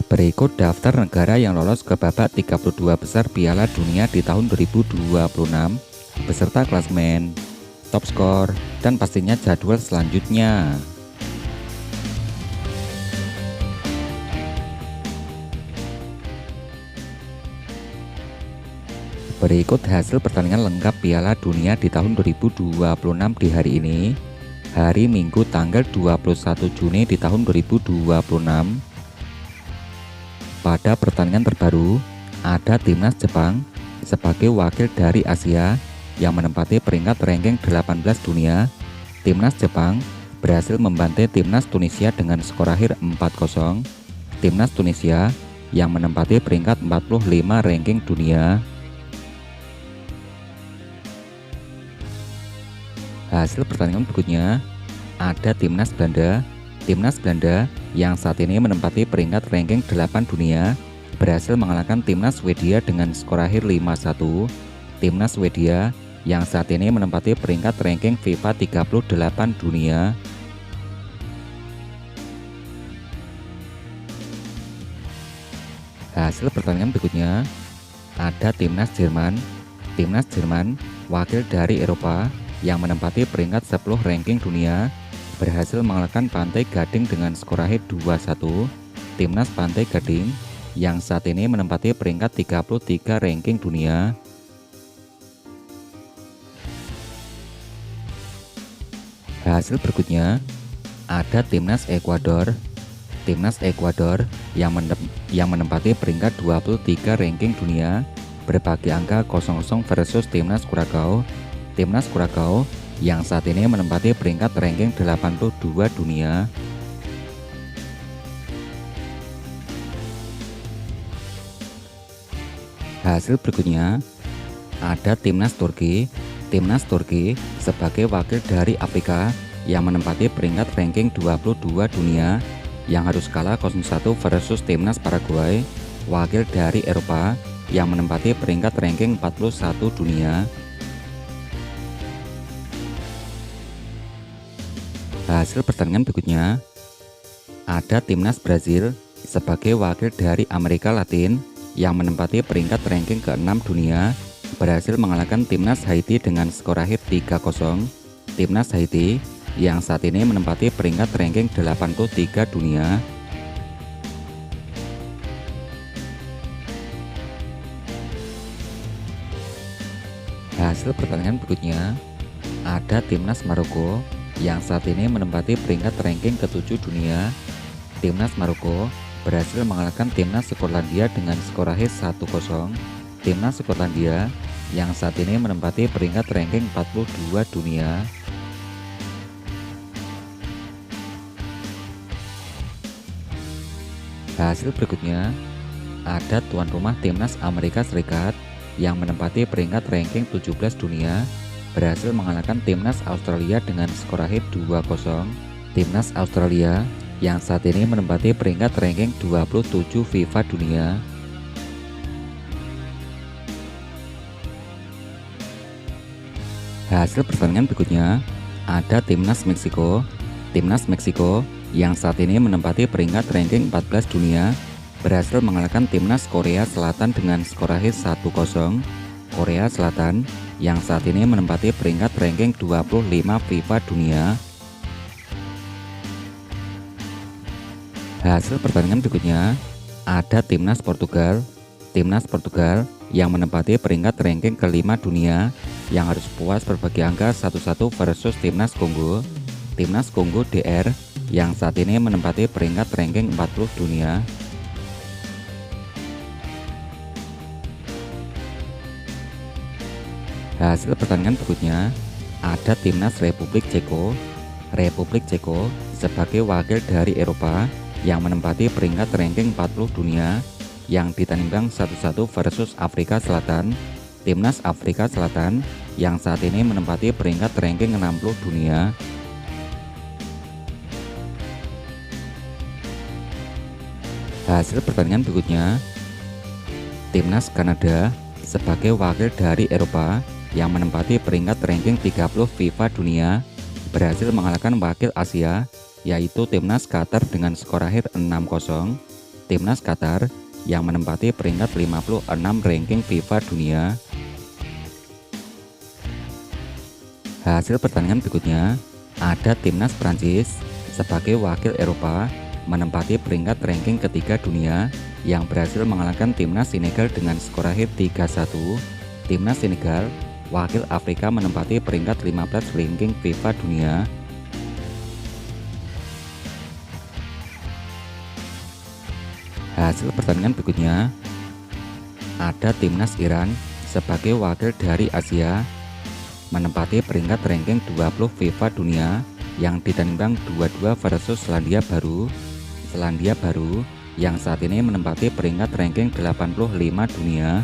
Berikut daftar negara yang lolos ke babak 32 besar Piala Dunia di tahun 2026 beserta klasemen, top skor, dan pastinya jadwal selanjutnya. Berikut hasil pertandingan lengkap Piala Dunia di tahun 2026 di hari ini, hari Minggu tanggal 21 Juni di tahun 2026. Pada pertandingan terbaru, ada timnas Jepang sebagai wakil dari Asia yang menempati peringkat ranking 18 dunia. Timnas Jepang berhasil membantai timnas Tunisia dengan skor akhir 4-0. Timnas Tunisia yang menempati peringkat 45 ranking dunia. Hasil pertandingan berikutnya ada timnas Belanda. Timnas Belanda yang saat ini menempati peringkat ranking 8 dunia berhasil mengalahkan timnas Swedia dengan skor akhir 5-1. Timnas Swedia yang saat ini menempati peringkat ranking FIFA 38 dunia. Hasil pertandingan berikutnya ada timnas Jerman. Timnas Jerman wakil dari Eropa yang menempati peringkat 10 ranking dunia berhasil mengalahkan Pantai Gading dengan skor akhir 2-1. Timnas Pantai Gading yang saat ini menempati peringkat 33 ranking dunia. Hasil berikutnya ada timnas Ekuador. Timnas Ekuador yang menempati peringkat 23 ranking dunia berbagi angka 0-0 versus timnas Kuracao. Timnas Kuracao yang saat ini menempati peringkat ranking 82 dunia. Hasil berikutnya ada timnas Turki. Timnas Turki sebagai wakil dari Afrika yang menempati peringkat ranking 22 dunia yang harus kalah 0-1 versus timnas Paraguay, wakil dari Eropa yang menempati peringkat ranking 41 dunia. Hasil pertandingan berikutnya ada timnas Brazil sebagai wakil dari Amerika Latin yang menempati peringkat ranking ke-6 dunia berhasil mengalahkan timnas Haiti dengan skor akhir 3-0. Timnas Haiti yang saat ini menempati peringkat ranking 83 dunia. Hasil pertandingan berikutnya ada timnas Maroko yang saat ini menempati peringkat ranking ke-7 dunia. Timnas Maroko berhasil mengalahkan timnas Skotlandia dengan skor akhir 1-0. Timnas Skotlandia yang saat ini menempati peringkat ranking 42 dunia. Hasil berikutnya ada tuan rumah timnas Amerika Serikat yang menempati peringkat ranking 17 dunia berhasil mengalahkan timnas Australia dengan skor akhir 2-0. Timnas Australia yang saat ini menempati peringkat ranking 27 FIFA dunia. Hasil pertandingan berikutnya ada timnas Meksiko. Timnas Meksiko yang saat ini menempati peringkat ranking 14 dunia berhasil mengalahkan timnas Korea Selatan dengan skor akhir 1-0. Korea Selatan yang saat ini menempati peringkat ranking 25 FIFA dunia. Hasil pertandingan berikutnya ada timnas Portugal. Timnas Portugal yang menempati peringkat ranking ke-5 dunia yang harus puas berbagi angka 1-1 versus timnas Kongo. Timnas Kongo DR yang saat ini menempati peringkat ranking 40 dunia. Hasil pertandingan berikutnya ada timnas Republik Ceko. Republik Ceko sebagai wakil dari Eropa yang menempati peringkat ranking 40 dunia yang ditandingkan 1-1 versus Afrika Selatan. Timnas Afrika Selatan yang saat ini menempati peringkat ranking 60 dunia. Hasil pertandingan berikutnya timnas Kanada sebagai wakil dari Eropa yang menempati peringkat ranking 30 FIFA dunia berhasil mengalahkan wakil Asia yaitu timnas Qatar dengan skor akhir 6-0. Timnas Qatar yang menempati peringkat 56 ranking FIFA dunia. Hasil pertandingan berikutnya, ada Timnas Prancis sebagai wakil Eropa menempati peringkat ranking ketiga dunia yang berhasil mengalahkan Timnas Senegal dengan skor akhir 3-1. Timnas Senegal, wakil Afrika menempati peringkat 15 ranking FIFA dunia. Hasil pertandingan berikutnya, ada Timnas Iran sebagai wakil dari Asia menempati peringkat ranking 20 FIFA dunia yang ditandingkan 2-2 versus Selandia Baru. Selandia Baru yang saat ini menempati peringkat ranking 85 dunia.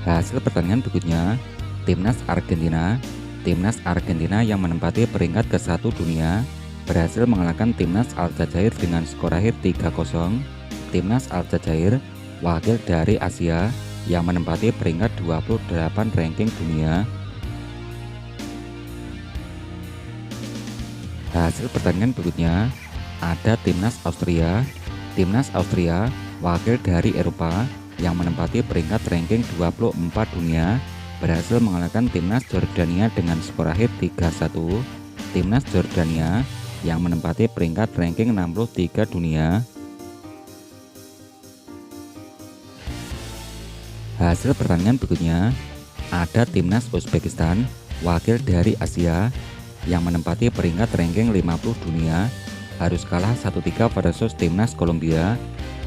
Hasil pertandingan berikutnya, Timnas Argentina. Timnas Argentina yang menempati peringkat ke-1 dunia berhasil mengalahkan Timnas Aljazair dengan skor akhir 3-0. Timnas Aljazair, wakil dari Asia yang menempati peringkat 28 ranking dunia. Hasil pertandingan berikutnya, ada Timnas Austria. Timnas Austria, wakil dari Eropa yang menempati peringkat ranking 24 dunia, berhasil mengalahkan Timnas Jordania dengan skor akhir 3-1. Timnas Jordania yang menempati peringkat ranking 63 dunia. Hasil pertandingan berikutnya, ada Timnas Uzbekistan, wakil dari Asia yang menempati peringkat ranking 50 dunia, harus kalah 1-3 versus Timnas Kolombia.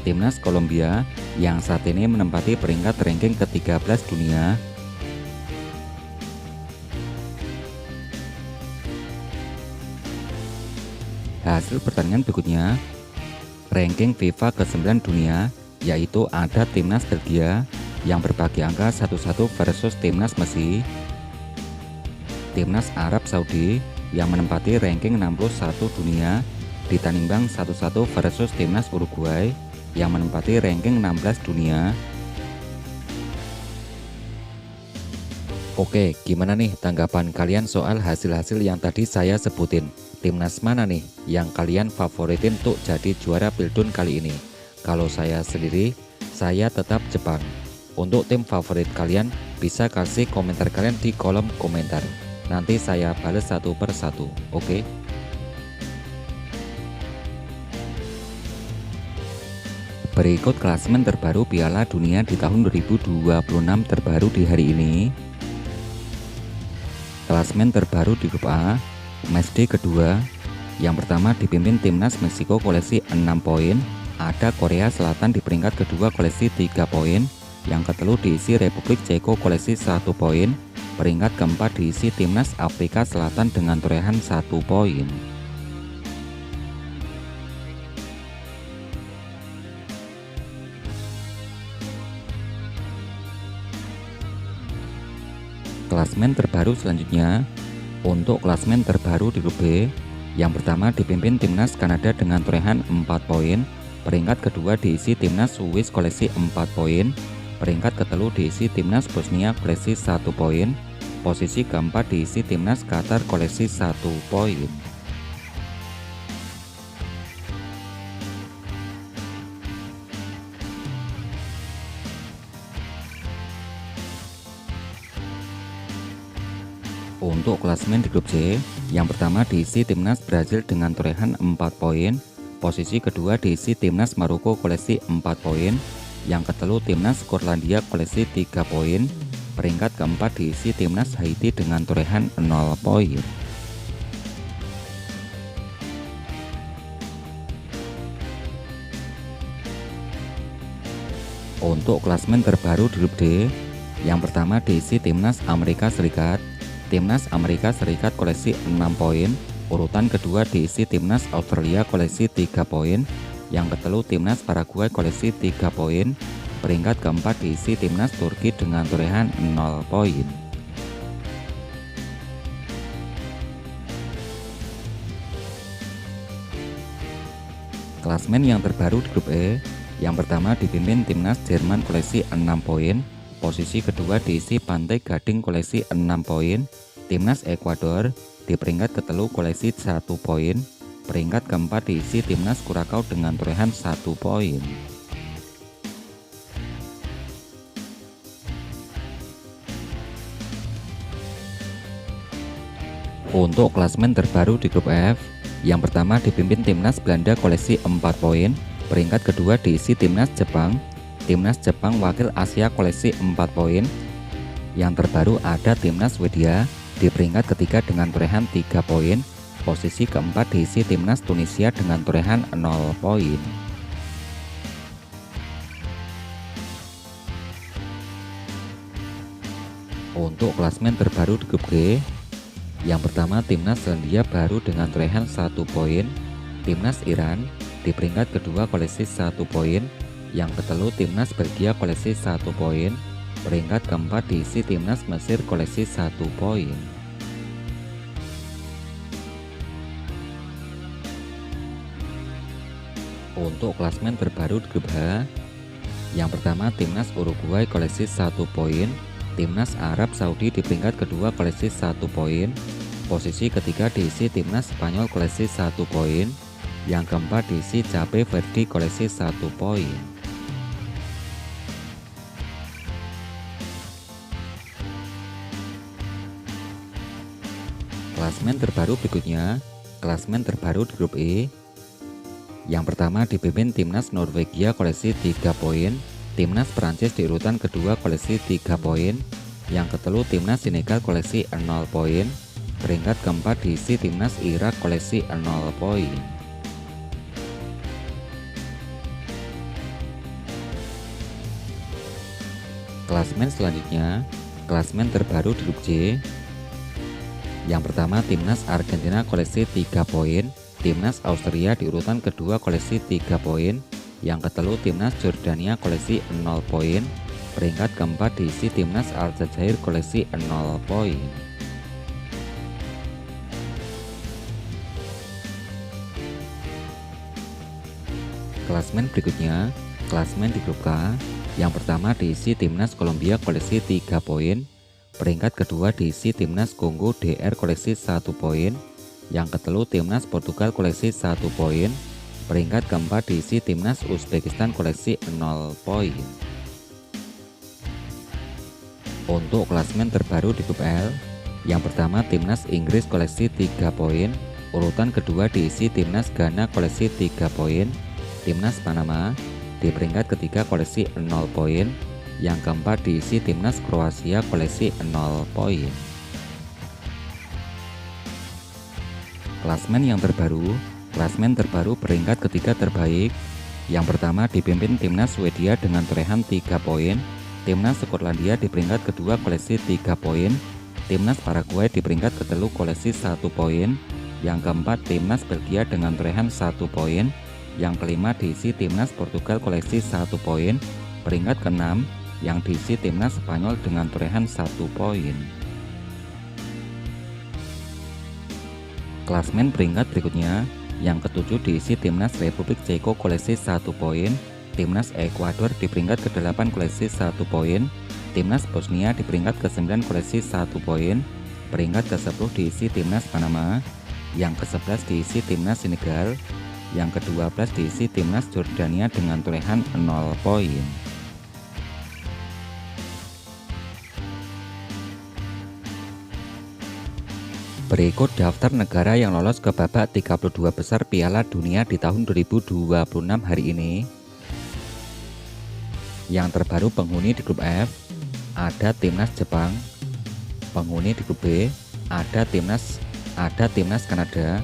Timnas Kolombia yang saat ini menempati peringkat ranking ke-13 dunia. Hasil pertandingan berikutnya, ranking FIFA ke-9 dunia, yaitu ada Timnas Belgia yang berbagi angka 1-1 versus Timnas Mesir. Timnas Arab Saudi yang menempati ranking 61 dunia ditandingkan 1-1 versus Timnas Uruguay yang menempati ranking 16 dunia. Oke, gimana nih tanggapan kalian soal hasil-hasil yang tadi saya sebutin? Timnas mana nih yang kalian favoritin untuk jadi juara Pildun kali ini? Kalau saya sendiri, saya tetap Jepang. Untuk tim favorit kalian, bisa kasih komentar kalian di kolom komentar. Nanti saya balas satu per satu, oke? Berikut klasemen terbaru Piala Dunia di tahun 2026 terbaru di hari ini. Klasemen terbaru di grup A, matchday kedua. Yang pertama dipimpin Timnas Meksiko koleksi 6 poin. Ada Korea Selatan di peringkat kedua koleksi 3 poin. Yang ketelu diisi Republik Ceko koleksi 1 poin. Peringkat keempat diisi Timnas Afrika Selatan dengan torehan 1 poin. Klasemen terbaru selanjutnya, untuk klasemen terbaru di grup B, yang pertama dipimpin Timnas Kanada dengan torehan 4 poin. Peringkat kedua diisi Timnas Swiss koleksi 4 poin. Peringkat ketelu diisi Timnas Bosnia koleksi 1 poin. Posisi keempat diisi Timnas Qatar koleksi 1 poin. Untuk klasemen di grup C, yang pertama diisi Timnas Brazil dengan torehan 4 poin. Posisi kedua diisi Timnas Maroko koleksi 4 poin. Yang ketelu Timnas Skotlandia koleksi 3 poin. Peringkat keempat diisi Timnas Haiti dengan torehan 0 poin. Untuk klasemen terbaru di grup D, yang pertama diisi Timnas Amerika Serikat. Timnas Amerika Serikat koleksi 6 poin. Urutan kedua diisi Timnas Australia koleksi 3 poin. Yang ketelu Timnas Paraguay koleksi 3 poin. Peringkat keempat diisi Timnas Turki dengan torehan 0 poin. Klasemen yang terbaru di grup E, yang pertama dipimpin Timnas Jerman koleksi 6 poin. Posisi kedua diisi Pantai Gading koleksi 6 poin. Timnas Ekuador di peringkat ketelu koleksi 1 poin. Peringkat keempat diisi timnas Kurakau dengan torehan 1 poin. Untuk klasmen terbaru di grup F, yang pertama dipimpin timnas Belanda koleksi 4 poin, peringkat kedua diisi timnas Jepang wakil Asia koleksi 4 poin. Yang terbaru ada timnas Swedia di peringkat ketiga dengan torehan 3 poin. Posisi keempat diisi timnas Tunisia dengan torehan 0 poin. Untuk klasmen terbaru di grup G, yang pertama timnas Selandia Baru dengan torehan 1 poin, timnas Iran di peringkat kedua koleksi 1 poin, yang ketelu timnas Belgia koleksi 1 poin, peringkat keempat diisi timnas Mesir koleksi 1 poin. Untuk klasmen terbaru di grup H, yang pertama timnas Uruguay koleksi 1 poin, timnas Arab Saudi di peringkat kedua koleksi 1 poin, posisi ketiga diisi timnas Spanyol koleksi 1 poin, yang keempat diisi Cape Verde koleksi 1 poin. Klasmen terbaru berikutnya, klasmen terbaru di grup E. Yang pertama dipimpin timnas Norwegia koleksi 3 poin, timnas Prancis di urutan kedua koleksi 3 poin, yang ketelu timnas Senegal koleksi 0 poin, peringkat keempat diisi timnas Irak koleksi 0 poin. Klasmen selanjutnya, klasmen terbaru di grup J. Yang pertama timnas Argentina koleksi 3 poin, timnas Austria di urutan kedua koleksi 3 poin, yang ketelu timnas Jordania koleksi 0 poin, peringkat keempat diisi timnas Aljazair koleksi 0 poin. Klasmen berikutnya, klasmen di grup K. Yang pertama diisi timnas Kolombia koleksi 3 poin, peringkat kedua diisi timnas Kongo DR koleksi 1 poin, yang ketelu timnas Portugal koleksi 1 poin, peringkat keempat diisi timnas Uzbekistan koleksi 0 poin. Untuk klasmen terbaru di grup L, yang pertama timnas Inggris koleksi 3 poin, urutan kedua diisi timnas Ghana koleksi 3 poin, timnas Panama di peringkat ketiga koleksi 0 poin, yang keempat diisi timnas Kroasia koleksi 0 poin. Klasmen yang terbaru, klasmen terbaru peringkat ketiga terbaik. Yang pertama dipimpin timnas Swedia dengan torehan 3 poin, timnas Skotlandia di peringkat kedua koleksi 3 poin, timnas Paraguay di peringkat ketelu koleksi 1 poin, yang keempat timnas Belgia dengan torehan 1 poin, yang kelima diisi timnas Portugal koleksi 1 poin, peringkat keenam yang diisi timnas Spanyol dengan torehan 1 poin. Klasmen peringkat berikutnya, yang ketujuh diisi timnas Republik Ceko koleksi 1 poin, timnas Ekuador di peringkat ke-8 koleksi 1 poin, timnas Bosnia di peringkat ke-9 koleksi 1 poin, peringkat ke-10 diisi timnas Panama, yang ke-11 diisi timnas Senegal, yang ke-12 diisi timnas Jordania dengan torehan 0 poin. Berikut daftar negara yang lolos ke babak 32 besar Piala Dunia di tahun 2026 hari ini. Yang terbaru penghuni di grup F ada timnas Jepang. Penghuni di grup B ada timnas Kanada,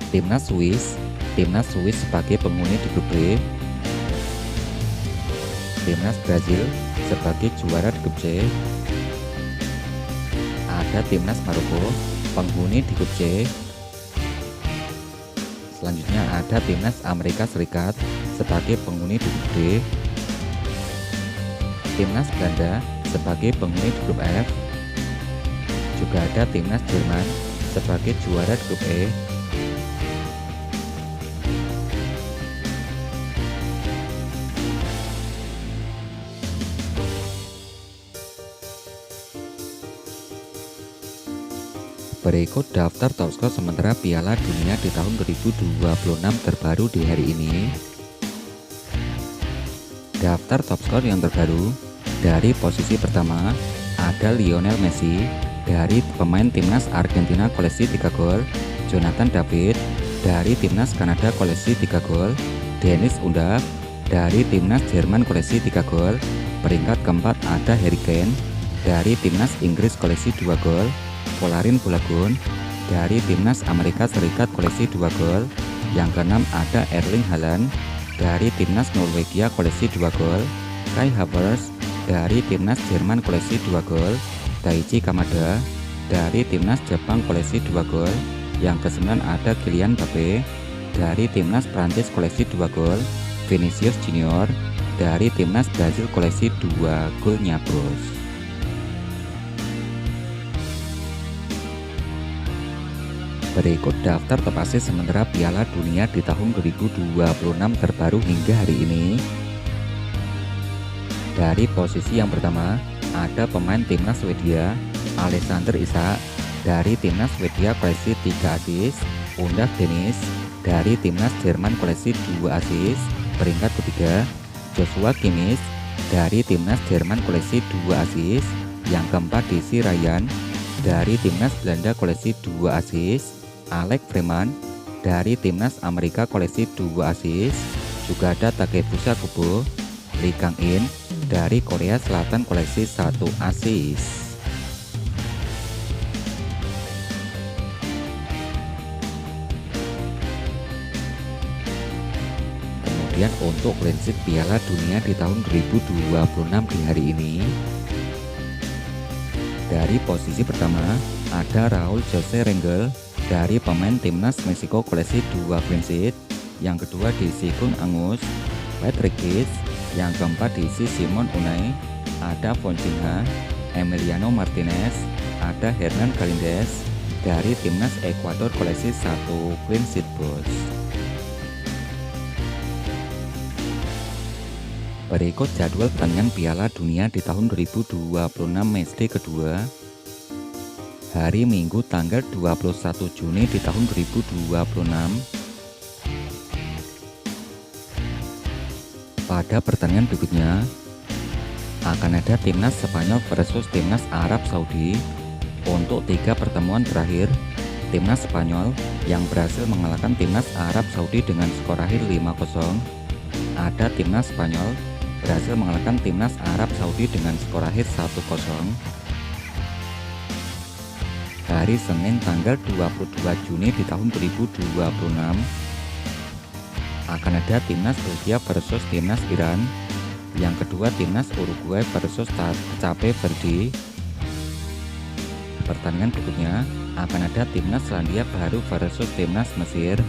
timnas Swiss sebagai penghuni di grup B, timnas Brazil sebagai juara di grup C, ada timnas Maroko penghuni di grup C. Selanjutnya ada timnas Amerika Serikat sebagai penghuni di grup D, timnas Belanda sebagai penghuni di grup F, juga ada timnas Jerman sebagai juara di grup E. Berikut daftar top skor sementara Piala Dunia di tahun 2026 terbaru di hari ini. Daftar top skor yang terbaru dari posisi pertama ada Lionel Messi dari pemain timnas Argentina koleksi 3 gol, Jonathan David dari timnas Kanada koleksi 3 gol, Dennis Undav dari timnas Jerman koleksi 3 gol. Peringkat keempat ada Harry Kane dari timnas Inggris koleksi 2 gol, Polarin Bolagun dari timnas Amerika Serikat koleksi 2 gol. Yang keenam ada Erling Haaland dari timnas Norwegia koleksi 2 gol, Kai Havertz dari timnas Jerman koleksi 2 gol, Daichi Kamada dari timnas Jepang koleksi 2 gol. Yang kesembilan ada Kylian Mbappe dari timnas Prancis koleksi 2 gol, Vinicius Junior dari timnas Brazil koleksi 2 golnya bos. Berikut daftar top asis sementara Piala Dunia di tahun 2026 terbaru hingga hari ini. Dari posisi yang pertama ada pemain timnas Swedia Alexander Isak dari timnas Swedia koleksi 3 assist, Undav Dennis dari timnas Jerman koleksi 2 assist. Peringkat ketiga Joshua Kimmich dari timnas Jerman koleksi 2 assist. Yang keempat Desi Ryan dari timnas Belanda koleksi 2 assist. Alex Freeman dari timnas Amerika koleksi 2 assist. Juga ada Takefusa Kubo, Lee Kang-in dari Korea Selatan koleksi 1 assist. Kemudian untuk clean sheet Piala Dunia di tahun 2026 di hari ini, dari posisi pertama ada Raul Jose Rengel dari pemain timnas Meksiko koleksi 2 clean sheet. Yang kedua diisi Kun Angus, Patrick Kiss. Yang keempat diisi Simon Unai, ada Fonseca, Emiliano Martinez, ada Hernan Galíndez dari timnas Ekuador koleksi 1 clean sheet bos. Berikut jadwal pertandingan Piala Dunia di tahun 2026 matchday kedua. Hari Minggu tanggal 21 Juni di tahun 2026. Pada pertandingan berikutnya akan ada timnas Spanyol versus timnas Arab Saudi. Untuk 3 pertemuan terakhir, timnas Spanyol yang berhasil mengalahkan timnas Arab Saudi dengan skor akhir 5-0. Ada timnas Spanyol berhasil mengalahkan timnas Arab Saudi dengan skor akhir 1-0. Hari Senin tanggal 22 Juni di tahun 2026 akan ada timnas Rusia versus timnas Iran. Yang kedua timnas Uruguay versus Cape Verde. Pertandingan berikutnya akan ada timnas Selandia Baru versus timnas Mesir.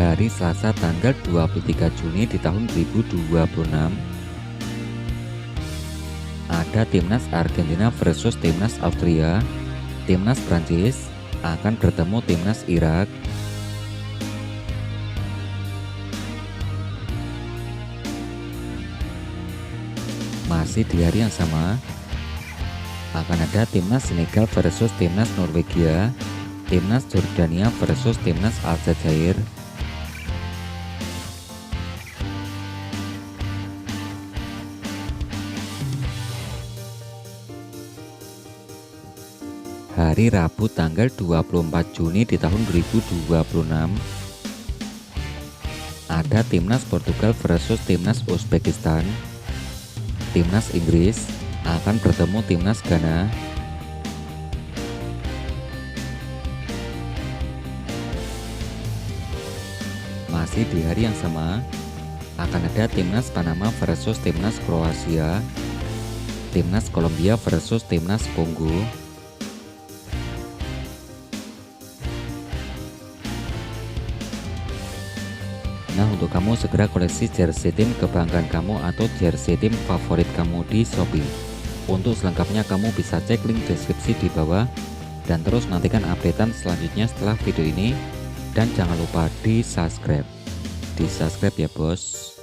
Hari Selasa tanggal 23 Juni di tahun 2026 ada timnas Argentina versus timnas Austria. Timnas Prancis akan bertemu timnas Irak. Masih di hari yang sama akan ada timnas Senegal versus timnas Norwegia, timnas Jordania versus timnas Aljazair. Hari Rabu tanggal 24 Juni di tahun 2026 ada timnas Portugal versus timnas Uzbekistan. Timnas Inggris akan bertemu timnas Ghana. Masih di hari yang sama akan ada timnas Panama versus timnas Kroasia, timnas Kolombia versus timnas Kongo. Nah, untuk kamu segera koleksi jersey tim kebanggaan kamu atau jersey tim favorit kamu di Shopee. Untuk selengkapnya kamu bisa cek link deskripsi di bawah dan terus nantikan updatean selanjutnya setelah video ini, dan jangan lupa di subscribe ya bos.